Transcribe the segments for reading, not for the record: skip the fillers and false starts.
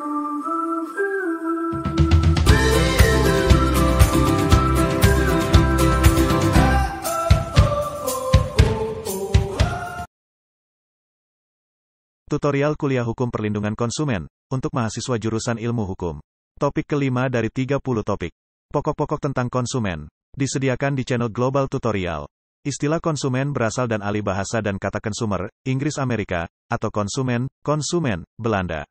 Tutorial kuliah hukum perlindungan konsumen, untuk mahasiswa jurusan ilmu hukum. Topik kelima dari 30 topik. Pokok-pokok tentang konsumen. Disediakan di channel Global Tutorial. Istilah konsumen berasal dan alih bahasa dan kata consumer, Inggris Amerika, atau konsumen, Belanda.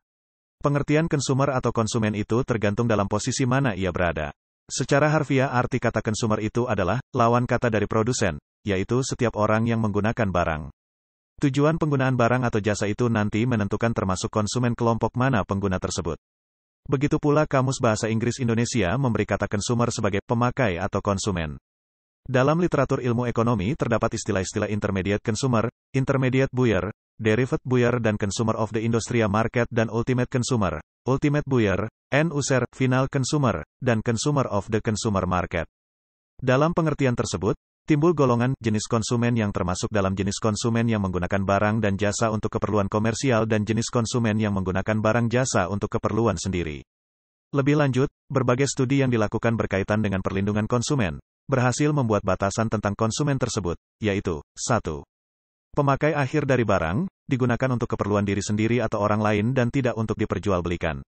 Pengertian consumer atau konsumen itu tergantung dalam posisi mana ia berada. Secara harfiah arti kata consumer itu adalah, lawan kata dari produsen, yaitu setiap orang yang menggunakan barang. Tujuan penggunaan barang atau jasa itu nanti menentukan termasuk konsumen kelompok mana pengguna tersebut. Begitu pula Kamus Bahasa Inggris Indonesia memberi kata consumer sebagai pemakai atau konsumen. Dalam literatur ilmu ekonomi terdapat istilah-istilah intermediate consumer, intermediate buyer, derivative buyer dan consumer of the industrial market dan ultimate consumer, ultimate buyer, end user, final consumer, dan consumer of the consumer market. Dalam pengertian tersebut, timbul golongan jenis konsumen yang termasuk dalam jenis konsumen yang menggunakan barang dan jasa untuk keperluan komersial dan jenis konsumen yang menggunakan barang jasa untuk keperluan sendiri. Lebih lanjut, berbagai studi yang dilakukan berkaitan dengan perlindungan konsumen, berhasil membuat batasan tentang konsumen tersebut, yaitu, 1. Pemakai akhir dari barang, digunakan untuk keperluan diri sendiri atau orang lain dan tidak untuk diperjualbelikan.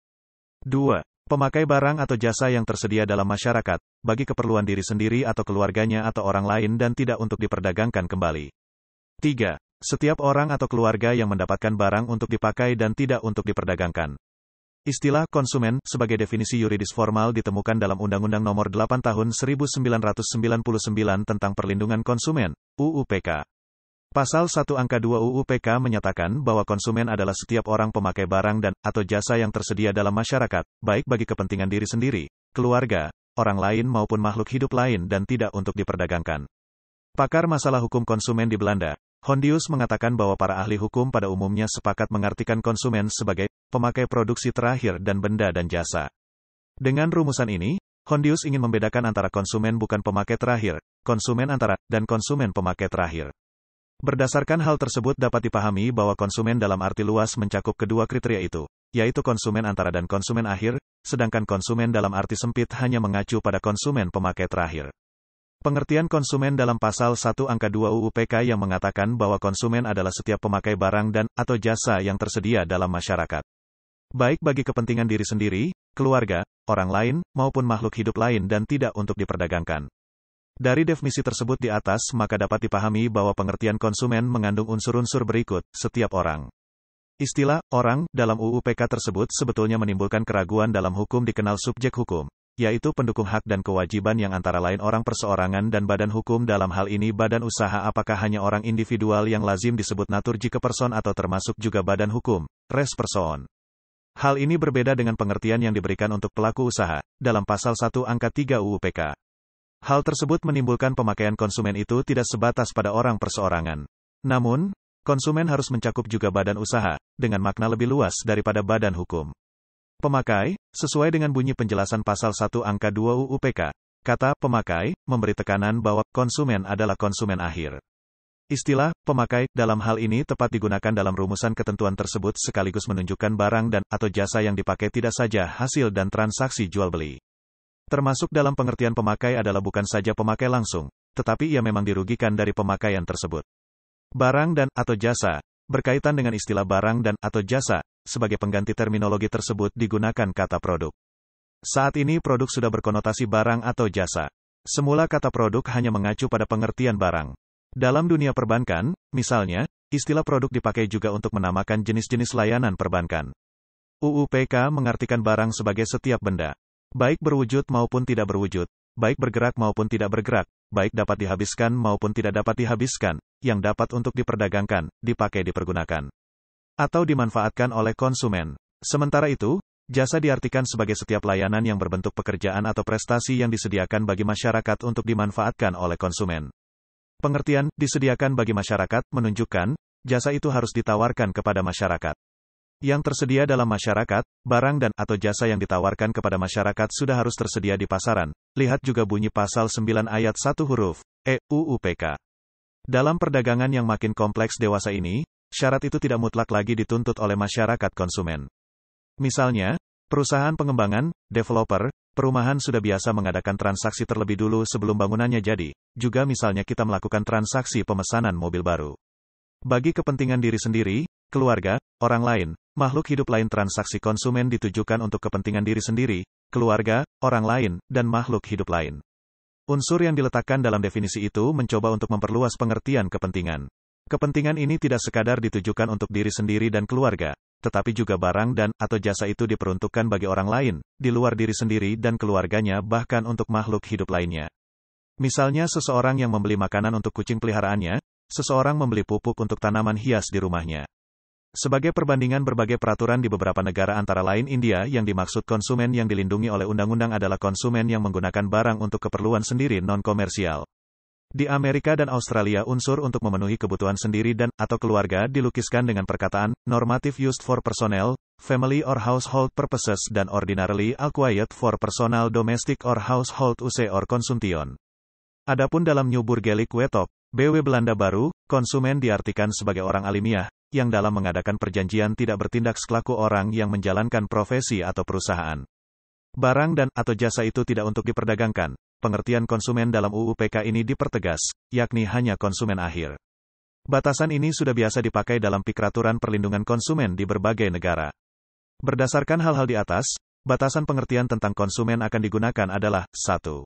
2. Pemakai barang atau jasa yang tersedia dalam masyarakat, bagi keperluan diri sendiri atau keluarganya atau orang lain dan tidak untuk diperdagangkan kembali. 3. Setiap orang atau keluarga yang mendapatkan barang untuk dipakai dan tidak untuk diperdagangkan. Istilah konsumen sebagai definisi yuridis formal ditemukan dalam Undang-Undang Nomor 8 Tahun 1999 tentang Perlindungan Konsumen, UU PK. Pasal 1 Angka 2 UU PK menyatakan bahwa konsumen adalah setiap orang pemakai barang dan atau jasa yang tersedia dalam masyarakat, baik bagi kepentingan diri sendiri, keluarga, orang lain maupun makhluk hidup lain dan tidak untuk diperdagangkan. Pakar masalah hukum konsumen di Belanda, Hondius mengatakan bahwa para ahli hukum pada umumnya sepakat mengartikan konsumen sebagai pemakai produksi terakhir dan benda dan jasa. Dengan rumusan ini, Hondius ingin membedakan antara konsumen bukan pemakai terakhir, konsumen antara, dan konsumen pemakai terakhir. Berdasarkan hal tersebut dapat dipahami bahwa konsumen dalam arti luas mencakup kedua kriteria itu, yaitu konsumen antara dan konsumen akhir, sedangkan konsumen dalam arti sempit hanya mengacu pada konsumen pemakai terakhir. Pengertian konsumen dalam pasal 1 Angka 2 UU PK yang mengatakan bahwa konsumen adalah setiap pemakai barang dan atau jasa yang tersedia dalam masyarakat. Baik bagi kepentingan diri sendiri, keluarga, orang lain, maupun makhluk hidup lain dan tidak untuk diperdagangkan. Dari definisi tersebut di atas maka dapat dipahami bahwa pengertian konsumen mengandung unsur-unsur berikut, setiap orang. Istilah orang dalam UU PK tersebut sebetulnya menimbulkan keraguan dalam hukum dikenal subjek hukum, yaitu pendukung hak dan kewajiban yang antara lain orang perseorangan dan badan hukum dalam hal ini badan usaha apakah hanya orang individual yang lazim disebut naturjike person atau termasuk juga badan hukum, res person. Hal ini berbeda dengan pengertian yang diberikan untuk pelaku usaha, dalam pasal 1 Angka 3 UU PK. Hal tersebut menimbulkan pemakaian konsumen itu tidak sebatas pada orang perseorangan. Namun, konsumen harus mencakup juga badan usaha, dengan makna lebih luas daripada badan hukum. Pemakai, sesuai dengan bunyi penjelasan pasal 1 Angka 2 UU PK, kata pemakai memberi tekanan bahwa konsumen adalah konsumen akhir. Istilah pemakai dalam hal ini tepat digunakan dalam rumusan ketentuan tersebut sekaligus menunjukkan barang dan atau jasa yang dipakai tidak saja hasil dan transaksi jual beli. Termasuk dalam pengertian pemakai adalah bukan saja pemakai langsung, tetapi ia memang dirugikan dari pemakaian tersebut. Barang dan atau jasa, berkaitan dengan istilah barang dan atau jasa, sebagai pengganti terminologi tersebut digunakan kata produk. Saat ini produk sudah berkonotasi barang atau jasa. Semula kata produk hanya mengacu pada pengertian barang. Dalam dunia perbankan, misalnya, istilah produk dipakai juga untuk menamakan jenis-jenis layanan perbankan. UU PK mengartikan barang sebagai setiap benda. Baik berwujud maupun tidak berwujud, baik bergerak maupun tidak bergerak, baik dapat dihabiskan maupun tidak dapat dihabiskan, yang dapat untuk diperdagangkan, dipakai dipergunakan, atau dimanfaatkan oleh konsumen. Sementara itu, jasa diartikan sebagai setiap layanan yang berbentuk pekerjaan atau prestasi yang disediakan bagi masyarakat untuk dimanfaatkan oleh konsumen. Pengertian disediakan bagi masyarakat menunjukkan, jasa itu harus ditawarkan kepada masyarakat. Yang tersedia dalam masyarakat, barang dan atau jasa yang ditawarkan kepada masyarakat sudah harus tersedia di pasaran. Lihat juga bunyi pasal 9 ayat 1 huruf E UU PK. Dalam perdagangan yang makin kompleks dewasa ini, syarat itu tidak mutlak lagi dituntut oleh masyarakat konsumen. Misalnya, Perusahaan pengembangan, developer, perumahan sudah biasa mengadakan transaksi terlebih dulu sebelum bangunannya jadi, juga misalnya kita melakukan transaksi pemesanan mobil baru. Bagi kepentingan diri sendiri, keluarga, orang lain, makhluk hidup lain transaksi konsumen ditujukan untuk kepentingan diri sendiri, keluarga, orang lain, dan makhluk hidup lain. Unsur yang diletakkan dalam definisi itu mencoba untuk memperluas pengertian kepentingan. Kepentingan ini tidak sekadar ditujukan untuk diri sendiri dan keluarga, tetapi juga barang dan atau jasa itu diperuntukkan bagi orang lain, di luar diri sendiri dan keluarganya bahkan untuk makhluk hidup lainnya. Misalnya seseorang yang membeli makanan untuk kucing peliharaannya, seseorang membeli pupuk untuk tanaman hias di rumahnya. Sebagai perbandingan berbagai peraturan di beberapa negara antara lain India yang dimaksud konsumen yang dilindungi oleh undang-undang adalah konsumen yang menggunakan barang untuk keperluan sendiri non-komersial. Di Amerika dan Australia unsur untuk memenuhi kebutuhan sendiri dan atau keluarga dilukiskan dengan perkataan normative used for personnel, family or household purposes dan ordinarily acquired for personal domestic or household use or consumption. Adapun dalam New Burgerlijk Wetop, BW Belanda Baru, konsumen diartikan sebagai orang alamiah, yang dalam mengadakan perjanjian tidak bertindak selaku orang yang menjalankan profesi atau perusahaan. Barang dan atau jasa itu tidak untuk diperdagangkan. Pengertian konsumen dalam UU PK ini dipertegas, yakni hanya konsumen akhir. Batasan ini sudah biasa dipakai dalam Pikraturan Perlindungan Konsumen di berbagai negara. Berdasarkan hal-hal di atas, batasan pengertian tentang konsumen akan digunakan adalah 1.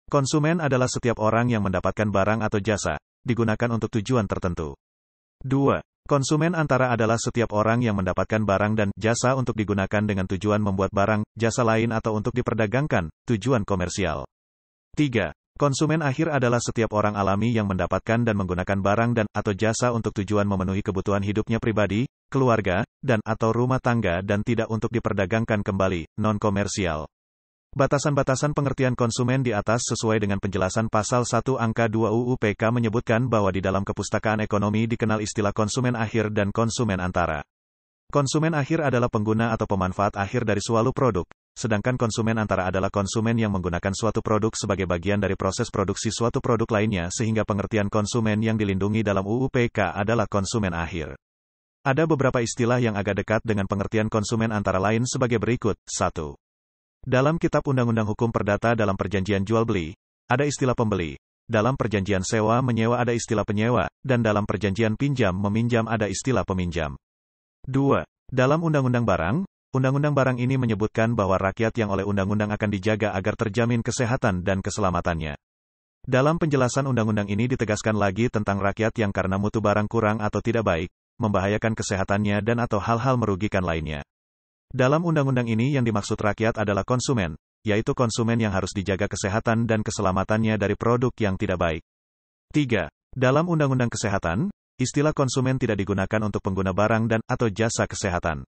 Konsumen adalah setiap orang yang mendapatkan barang atau jasa, digunakan untuk tujuan tertentu. 2. Konsumen antara adalah setiap orang yang mendapatkan barang dan jasa untuk digunakan dengan tujuan membuat barang, jasa lain atau untuk diperdagangkan, tujuan komersial. 3. Konsumen akhir adalah setiap orang alami yang mendapatkan dan menggunakan barang dan atau jasa untuk tujuan memenuhi kebutuhan hidupnya pribadi, keluarga, dan atau rumah tangga dan tidak untuk diperdagangkan kembali, non-komersial. Batasan-batasan pengertian konsumen di atas sesuai dengan penjelasan pasal 1 angka 2 UU PK menyebutkan bahwa di dalam kepustakaan ekonomi dikenal istilah konsumen akhir dan konsumen antara. Konsumen akhir adalah pengguna atau pemanfaat akhir dari suatu produk, sedangkan konsumen antara adalah konsumen yang menggunakan suatu produk sebagai bagian dari proses produksi suatu produk lainnya sehingga pengertian konsumen yang dilindungi dalam UU PK adalah konsumen akhir. Ada beberapa istilah yang agak dekat dengan pengertian konsumen antara lain sebagai berikut. 1. Dalam Kitab Undang-Undang Hukum Perdata dalam Perjanjian Jual-Beli, ada istilah pembeli. Dalam Perjanjian Sewa-Menyewa ada istilah penyewa, dan dalam Perjanjian Pinjam-Meminjam ada istilah peminjam. 2. Dalam Undang-Undang Barang, Undang-Undang Barang ini menyebutkan bahwa rakyat yang oleh undang-undang akan dijaga agar terjamin kesehatan dan keselamatannya. Dalam penjelasan undang-undang ini ditegaskan lagi tentang rakyat yang karena mutu barang kurang atau tidak baik, membahayakan kesehatannya dan atau hal-hal merugikan lainnya. Dalam undang-undang ini yang dimaksud rakyat adalah konsumen, yaitu konsumen yang harus dijaga kesehatan dan keselamatannya dari produk yang tidak baik. 3. Dalam Undang-Undang Kesehatan, istilah konsumen tidak digunakan untuk pengguna barang dan atau jasa kesehatan.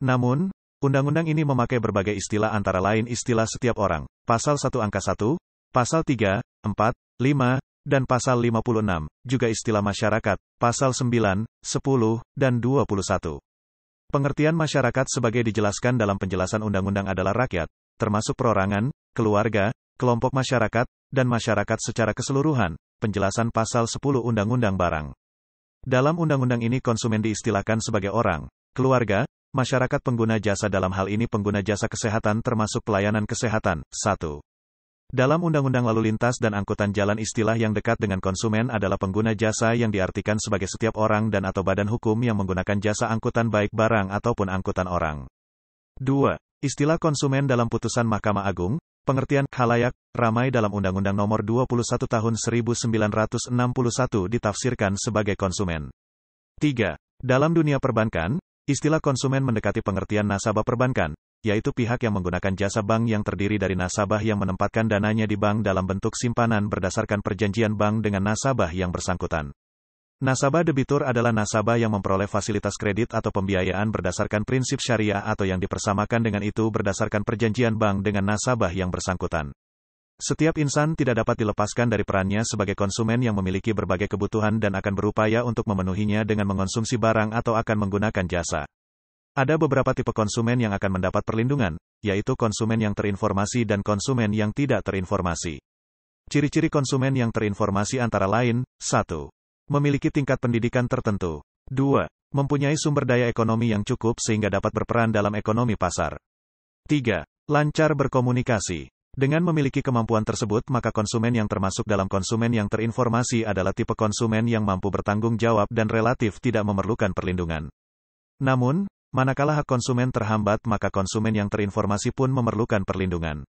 Namun, undang-undang ini memakai berbagai istilah antara lain istilah setiap orang, pasal 1 angka 1, pasal 3, 4, 5, dan pasal 56, juga istilah masyarakat, pasal 9, 10, dan 21. Pengertian masyarakat sebagai dijelaskan dalam penjelasan undang-undang adalah rakyat, termasuk perorangan, keluarga, kelompok masyarakat, dan masyarakat secara keseluruhan, penjelasan pasal 10 Undang-Undang Barang. Dalam undang-undang ini konsumen diistilahkan sebagai orang, keluarga, masyarakat pengguna jasa dalam hal ini pengguna jasa kesehatan termasuk pelayanan kesehatan. 1. Dalam Undang-Undang Lalu Lintas dan Angkutan Jalan istilah yang dekat dengan konsumen adalah pengguna jasa yang diartikan sebagai setiap orang dan atau badan hukum yang menggunakan jasa angkutan baik barang ataupun angkutan orang. 2. Istilah konsumen dalam putusan Mahkamah Agung, pengertian khalayak ramai dalam Undang-Undang Nomor 21 Tahun 1961 ditafsirkan sebagai konsumen. 3. Dalam dunia perbankan, istilah konsumen mendekati pengertian nasabah perbankan, yaitu pihak yang menggunakan jasa bank yang terdiri dari nasabah yang menempatkan dananya di bank dalam bentuk simpanan berdasarkan perjanjian bank dengan nasabah yang bersangkutan. Nasabah debitur adalah nasabah yang memperoleh fasilitas kredit atau pembiayaan berdasarkan prinsip syariah atau yang dipersamakan dengan itu berdasarkan perjanjian bank dengan nasabah yang bersangkutan. Setiap insan tidak dapat dilepaskan dari perannya sebagai konsumen yang memiliki berbagai kebutuhan dan akan berupaya untuk memenuhinya dengan mengonsumsi barang atau akan menggunakan jasa. Ada beberapa tipe konsumen yang akan mendapat perlindungan, yaitu konsumen yang terinformasi dan konsumen yang tidak terinformasi. Ciri-ciri konsumen yang terinformasi antara lain, 1. Memiliki tingkat pendidikan tertentu. 2. Mempunyai sumber daya ekonomi yang cukup sehingga dapat berperan dalam ekonomi pasar. 3. Lancar berkomunikasi. Dengan memiliki kemampuan tersebut, maka konsumen yang termasuk dalam konsumen yang terinformasi adalah tipe konsumen yang mampu bertanggung jawab dan relatif tidak memerlukan perlindungan. Namun, manakala hak konsumen terhambat, maka konsumen yang terinformasi pun memerlukan perlindungan.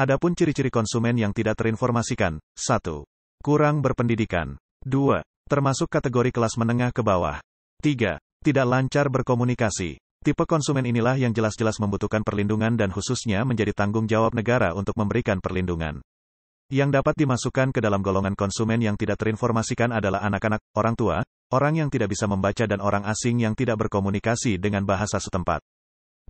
Adapun ciri-ciri konsumen yang tidak terinformasikan: 1. Kurang berpendidikan. 2. Termasuk kategori kelas menengah ke bawah. 3. Tidak lancar berkomunikasi. Tipe konsumen inilah yang jelas-jelas membutuhkan perlindungan dan khususnya menjadi tanggung jawab negara untuk memberikan perlindungan. Yang dapat dimasukkan ke dalam golongan konsumen yang tidak terinformasikan adalah anak-anak, orang tua, orang yang tidak bisa membaca dan orang asing yang tidak berkomunikasi dengan bahasa setempat.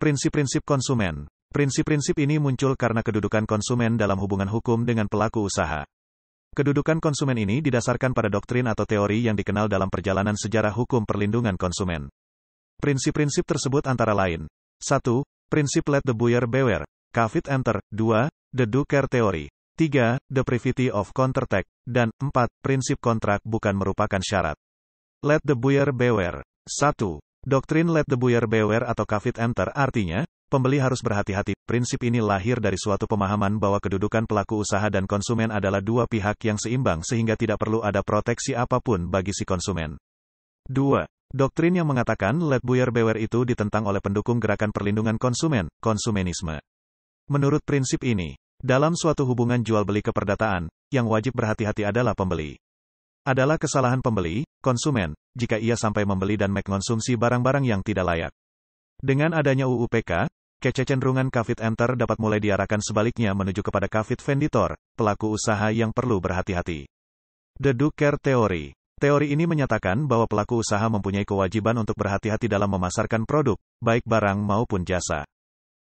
Prinsip-prinsip konsumen. Prinsip-prinsip ini muncul karena kedudukan konsumen dalam hubungan hukum dengan pelaku usaha. Kedudukan konsumen ini didasarkan pada doktrin atau teori yang dikenal dalam perjalanan sejarah hukum perlindungan konsumen. Prinsip-prinsip tersebut antara lain: 1. Prinsip Let the Buyer Beware, Kafit Enter. 2. The Do Care Theory. 3. The Privity of Contract. Dan 4. Prinsip kontrak bukan merupakan syarat. Let the Buyer Beware. 1. Doktrin Let the Buyer Beware atau Kafit Enter artinya, pembeli harus berhati-hati. Prinsip ini lahir dari suatu pemahaman bahwa kedudukan pelaku usaha dan konsumen adalah dua pihak yang seimbang sehingga tidak perlu ada proteksi apapun bagi si konsumen. 2. Doktrin yang mengatakan Let Buyer Beware itu ditentang oleh pendukung gerakan perlindungan konsumen, konsumenisme. Menurut prinsip ini, dalam suatu hubungan jual-beli keperdataan, yang wajib berhati-hati adalah pembeli. Adalah kesalahan pembeli, konsumen, jika ia sampai membeli dan mengkonsumsi barang-barang yang tidak layak. Dengan adanya UU PK, kecenderungan Kafit Enter dapat mulai diarahkan sebaliknya menuju kepada Kafit Venditor, pelaku usaha yang perlu berhati-hati. The Do Care Theory. Teori ini menyatakan bahwa pelaku usaha mempunyai kewajiban untuk berhati-hati dalam memasarkan produk, baik barang maupun jasa.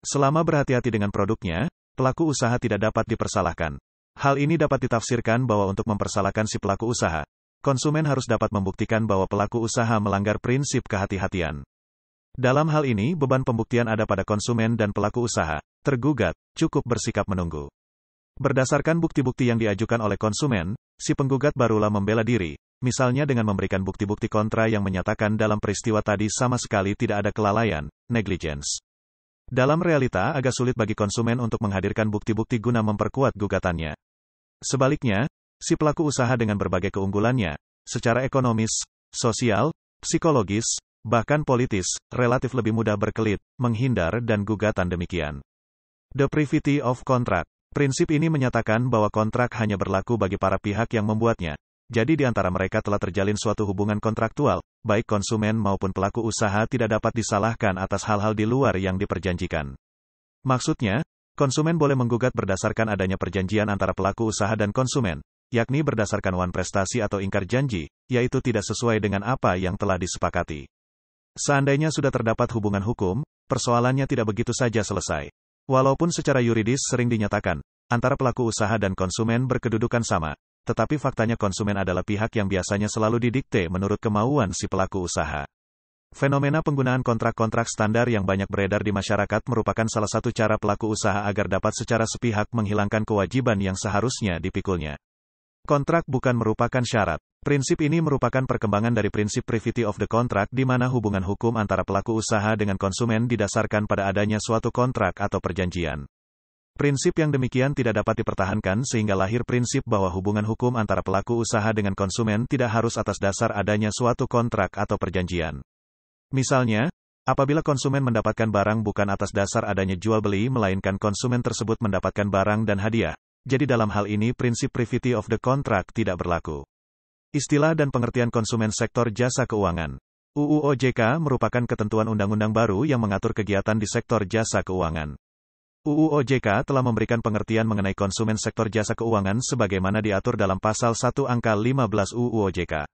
Selama berhati-hati dengan produknya, pelaku usaha tidak dapat dipersalahkan. Hal ini dapat ditafsirkan bahwa untuk mempersalahkan si pelaku usaha, konsumen harus dapat membuktikan bahwa pelaku usaha melanggar prinsip kehati-hatian. Dalam hal ini, beban pembuktian ada pada konsumen dan pelaku usaha. Tergugat cukup bersikap menunggu. Berdasarkan bukti-bukti yang diajukan oleh konsumen, si penggugat barulah membela diri. Misalnya dengan memberikan bukti-bukti kontra yang menyatakan dalam peristiwa tadi sama sekali tidak ada kelalaian, negligence. Dalam realita agak sulit bagi konsumen untuk menghadirkan bukti-bukti guna memperkuat gugatannya. Sebaliknya, si pelaku usaha dengan berbagai keunggulannya, secara ekonomis, sosial, psikologis, bahkan politis, relatif lebih mudah berkelit, menghindar dan gugatan demikian. The Privity of Contract. Prinsip ini menyatakan bahwa kontrak hanya berlaku bagi para pihak yang membuatnya. Jadi di antara mereka telah terjalin suatu hubungan kontraktual, baik konsumen maupun pelaku usaha tidak dapat disalahkan atas hal-hal di luar yang diperjanjikan. Maksudnya, konsumen boleh menggugat berdasarkan adanya perjanjian antara pelaku usaha dan konsumen, yakni berdasarkan wan prestasi atau ingkar janji, yaitu tidak sesuai dengan apa yang telah disepakati. Seandainya sudah terdapat hubungan hukum, persoalannya tidak begitu saja selesai. Walaupun secara yuridis sering dinyatakan, antara pelaku usaha dan konsumen berkedudukan sama, tetapi faktanya konsumen adalah pihak yang biasanya selalu didikte menurut kemauan si pelaku usaha. Fenomena penggunaan kontrak-kontrak standar yang banyak beredar di masyarakat merupakan salah satu cara pelaku usaha agar dapat secara sepihak menghilangkan kewajiban yang seharusnya dipikulnya. Kontrak bukan merupakan syarat. Prinsip ini merupakan perkembangan dari prinsip Privity of the Contract di mana hubungan hukum antara pelaku usaha dengan konsumen didasarkan pada adanya suatu kontrak atau perjanjian. Prinsip yang demikian tidak dapat dipertahankan sehingga lahir prinsip bahwa hubungan hukum antara pelaku usaha dengan konsumen tidak harus atas dasar adanya suatu kontrak atau perjanjian. Misalnya, apabila konsumen mendapatkan barang bukan atas dasar adanya jual beli melainkan konsumen tersebut mendapatkan barang dan hadiah, jadi dalam hal ini prinsip Privity of the Contract tidak berlaku. Istilah dan pengertian konsumen sektor jasa keuangan. UU OJK merupakan ketentuan undang-undang baru yang mengatur kegiatan di sektor jasa keuangan. UU OJK telah memberikan pengertian mengenai konsumen sektor jasa keuangan sebagaimana diatur dalam Pasal 1 Angka 15 UU OJK.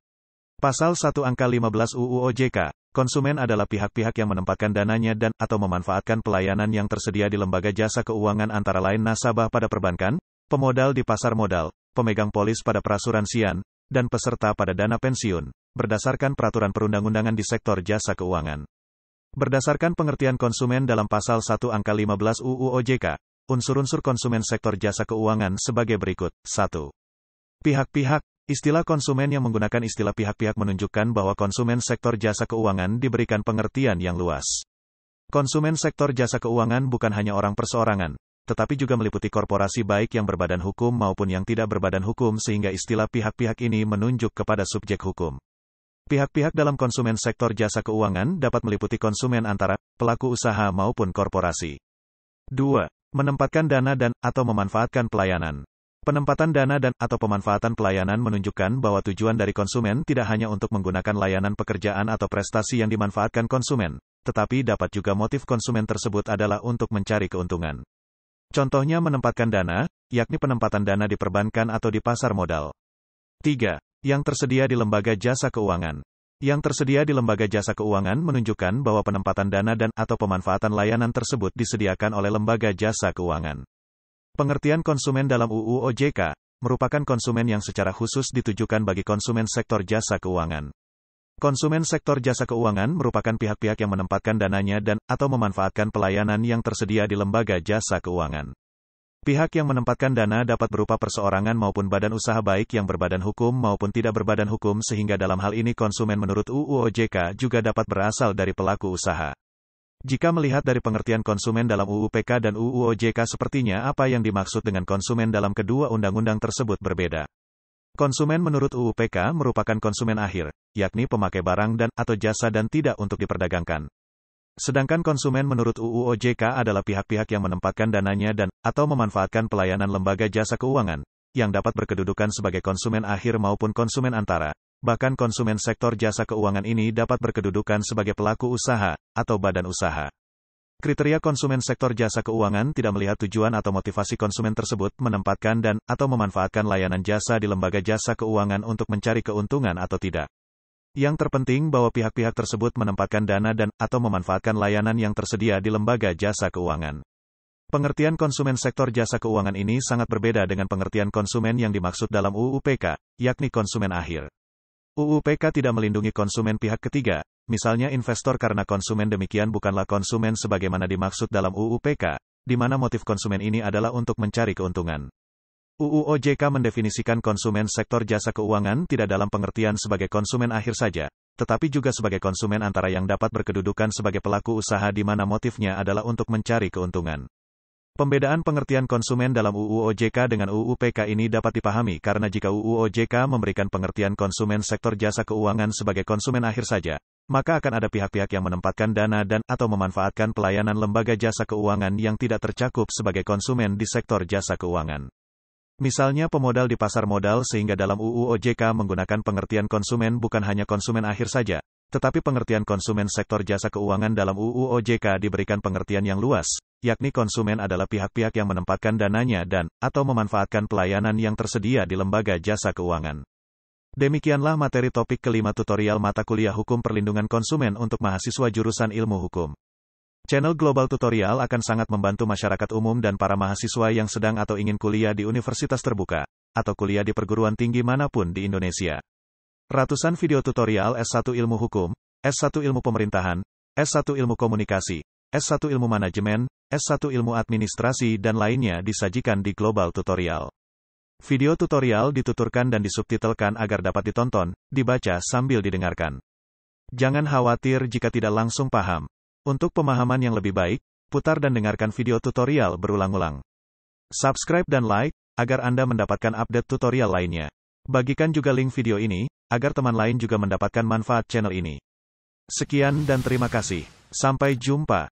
Pasal 1 Angka 15 UU OJK, konsumen adalah pihak-pihak yang menempatkan dananya dan atau memanfaatkan pelayanan yang tersedia di lembaga jasa keuangan antara lain nasabah pada perbankan, pemodal di pasar modal, pemegang polis pada perasuransian, dan peserta pada dana pensiun, berdasarkan peraturan perundang-undangan di sektor jasa keuangan. Berdasarkan pengertian konsumen dalam Pasal 1 Angka 15 UU OJK, unsur-unsur konsumen sektor jasa keuangan sebagai berikut. 1. Pihak-pihak. Istilah konsumen yang menggunakan istilah pihak-pihak menunjukkan bahwa konsumen sektor jasa keuangan diberikan pengertian yang luas. Konsumen sektor jasa keuangan bukan hanya orang perseorangan, tetapi juga meliputi korporasi baik yang berbadan hukum maupun yang tidak berbadan hukum sehingga istilah pihak-pihak ini menunjuk kepada subjek hukum. Pihak-pihak dalam konsumen sektor jasa keuangan dapat meliputi konsumen antara pelaku usaha maupun korporasi. 2. Menempatkan dana dan atau memanfaatkan pelayanan. Penempatan dana dan atau pemanfaatan pelayanan menunjukkan bahwa tujuan dari konsumen tidak hanya untuk menggunakan layanan pekerjaan atau prestasi yang dimanfaatkan konsumen, tetapi dapat juga motif konsumen tersebut adalah untuk mencari keuntungan. Contohnya menempatkan dana, yakni penempatan dana di perbankan atau di pasar modal. 3. Yang tersedia di lembaga jasa keuangan. Yang tersedia di lembaga jasa keuangan menunjukkan bahwa penempatan dana dan atau pemanfaatan layanan tersebut disediakan oleh lembaga jasa keuangan. Pengertian konsumen dalam UU OJK merupakan konsumen yang secara khusus ditujukan bagi konsumen sektor jasa keuangan. Konsumen sektor jasa keuangan merupakan pihak-pihak yang menempatkan dananya dan atau memanfaatkan pelayanan yang tersedia di lembaga jasa keuangan. Pihak yang menempatkan dana dapat berupa perseorangan maupun badan usaha baik yang berbadan hukum maupun tidak berbadan hukum sehingga dalam hal ini konsumen menurut UU OJK juga dapat berasal dari pelaku usaha. Jika melihat dari pengertian konsumen dalam UU PK dan UU OJK sepertinya apa yang dimaksud dengan konsumen dalam kedua undang-undang tersebut berbeda. Konsumen menurut UU PK merupakan konsumen akhir, yakni pemakai barang dan atau jasa dan tidak untuk diperdagangkan. Sedangkan konsumen menurut UU OJK adalah pihak-pihak yang menempatkan dananya dan atau memanfaatkan pelayanan lembaga jasa keuangan, yang dapat berkedudukan sebagai konsumen akhir maupun konsumen antara. Bahkan konsumen sektor jasa keuangan ini dapat berkedudukan sebagai pelaku usaha atau badan usaha. Kriteria konsumen sektor jasa keuangan tidak melihat tujuan atau motivasi konsumen tersebut menempatkan dan atau memanfaatkan layanan jasa di lembaga jasa keuangan untuk mencari keuntungan atau tidak. Yang terpenting bahwa pihak-pihak tersebut menempatkan dana dan atau memanfaatkan layanan yang tersedia di lembaga jasa keuangan. Pengertian konsumen sektor jasa keuangan ini sangat berbeda dengan pengertian konsumen yang dimaksud dalam UU PK, yakni konsumen akhir. UU PK tidak melindungi konsumen pihak ketiga, misalnya investor karena konsumen demikian bukanlah konsumen sebagaimana dimaksud dalam UU PK, di mana motif konsumen ini adalah untuk mencari keuntungan. UU OJK mendefinisikan konsumen sektor jasa keuangan tidak dalam pengertian sebagai konsumen akhir saja, tetapi juga sebagai konsumen antara yang dapat berkedudukan sebagai pelaku usaha di mana motifnya adalah untuk mencari keuntungan. Pembedaan pengertian konsumen dalam UU OJK dengan UU PK ini dapat dipahami karena jika UU OJK memberikan pengertian konsumen sektor jasa keuangan sebagai konsumen akhir saja, maka akan ada pihak-pihak yang menempatkan dana dan atau memanfaatkan pelayanan lembaga jasa keuangan yang tidak tercakup sebagai konsumen di sektor jasa keuangan. Misalnya pemodal di pasar modal sehingga dalam UU OJK menggunakan pengertian konsumen bukan hanya konsumen akhir saja, tetapi pengertian konsumen sektor jasa keuangan dalam UU OJK diberikan pengertian yang luas, yakni konsumen adalah pihak-pihak yang menempatkan dananya dan atau memanfaatkan pelayanan yang tersedia di lembaga jasa keuangan. Demikianlah materi topik kelima tutorial mata kuliah Hukum Perlindungan Konsumen untuk mahasiswa jurusan Ilmu Hukum. Channel Global Tutorial akan sangat membantu masyarakat umum dan para mahasiswa yang sedang atau ingin kuliah di universitas terbuka, atau kuliah di perguruan tinggi manapun di Indonesia. Ratusan video tutorial S1 Ilmu Hukum, S1 Ilmu Pemerintahan, S1 Ilmu Komunikasi, S1 Ilmu Manajemen, S1 Ilmu Administrasi dan lainnya disajikan di Global Tutorial. Video tutorial dituturkan dan disubtitelkan agar dapat ditonton, dibaca sambil didengarkan. Jangan khawatir jika tidak langsung paham. Untuk pemahaman yang lebih baik, putar dan dengarkan video tutorial berulang-ulang. Subscribe dan like, agar Anda mendapatkan update tutorial lainnya. Bagikan juga link video ini, agar teman lain juga mendapatkan manfaat channel ini. Sekian dan terima kasih. Sampai jumpa.